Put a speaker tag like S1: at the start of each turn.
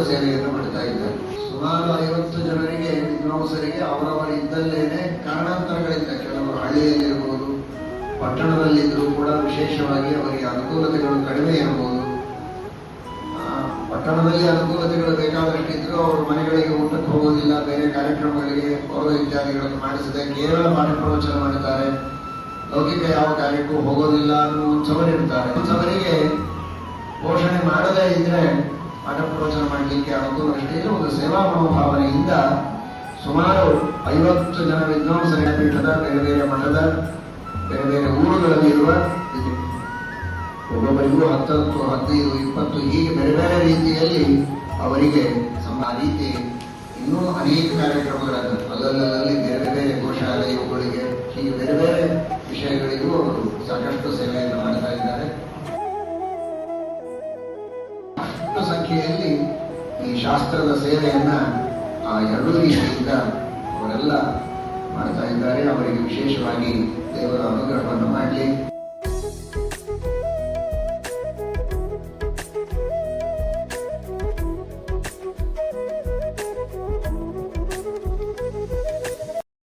S1: ಸೇವೆಯನ್ನು ಮಾಡ್ತಾ ಇದ್ದಾರೆ. ಸುಮಾರು 50 ಜನರಿಗೆ, ವಿದ್ವಾಂಸರಿಗೆ ಅವರವರ ಇದ್ದಲ್ಲೇನೆ ಕಾರಣಾಂತರಗಳಿಂದ, ಕೆಲವರು ಹಳ್ಳಿಯಲ್ಲಿರಬಹುದು, ಪಟ್ಟಣದಲ್ಲಿದ್ದರೂ ಕೂಡ ವಿಶೇಷವಾಗಿ ಅವರಿಗೆ ಅನುಕೂಲತೆಗಳು ಕಡಿಮೆ ಇರಬಹುದು. ಪಟ್ಟಣದಲ್ಲಿ ಅನುಕೂಲತೆಗಳು ಬೇಕಾದಷ್ಟಿದ್ರು ಅವರು ಮನೆಗಳಿಗೆ ಊಟಕ್ಕೆ ಹೋಗೋದಿಲ್ಲ, ಬೇರೆ ಕಾರ್ಯಕ್ರಮಗಳಿಗೆ ಪೌರ ಇತ್ಯಾದಿಗಳನ್ನು ಮಾಡಿಸದೆ ಕೇವಲ ಪಾಠ ಪ್ರವಚನ ಮಾಡುತ್ತಾರೆ, ಲೌಕಿಕ ಯಾವ ಕಾರ್ಯಕ್ಕೂ ಹೋಗೋದಿಲ್ಲ ಅನ್ನುವಂಥವರಿರ್ತಾರೆ. ಅಂಥವರಿಗೆ ಪೋಷಣೆ ಮಾಡದೇ ಇದ್ರೆ ಪಾಠ ಪ್ರವಚನ ಮಾಡಲಿಕ್ಕೆ ಅನುಕೂಲವಷ್ಟೇ ಇಲ್ಲ. ಒಂದು ಸೇವಾ ಮನೋಭಾವನೆಯಿಂದ ಸುಮಾರು 50 ಜನ ವಿದ್ವಾಂಸರ ಪೀಠದ ಬೇರೆ ಬೇರೆ ಮಠದ ಬೇರೆ ಬೇರೆ ಊರುಗಳಲ್ಲಿರುವ ಒಬ್ಬೊಬ್ಬರಿಗೂ 10, 15, 20 ಹೀಗೆ ಬೇರೆ ಬೇರೆ ರೀತಿಯಲ್ಲಿ ಅವರಿಗೆ ಆ ರೀತಿ ಇನ್ನೂ ಅನೇಕ ಕಾರ್ಯಕ್ರಮಗಳನ್ನು ಅಲ್ಲಲ್ಲಿ ಬೇರೆ ಬೇರೆ ಗೋಶಾಲೆ ಇವುಗಳಿಗೆ ಹೀಗೆ ಬೇರೆ ಬೇರೆ ವಿಷಯಗಳಿಗೂ ಅವರು ಸಾಕಷ್ಟು ಸೇವೆಯನ್ನು ಮಾಡ್ತಾ ಇದ್ದಾರೆ. ಅಷ್ಟು ಸಂಖ್ಯೆಯಲ್ಲಿ ಈ ಶಾಸ್ತ್ರದ ಸೇವೆಯನ್ನ ಆ ಎರಡೂ ರೀತಿಯಿಂದ ಅವರೆಲ್ಲ ಮಾಡ್ತಾ ಇದ್ದಾರೆ. ಅವರಿಗೆ ವಿಶೇಷವಾಗಿ ದೇವರ ಅನುಗ್ರಹವನ್ನು ಮಾಡಲಿ.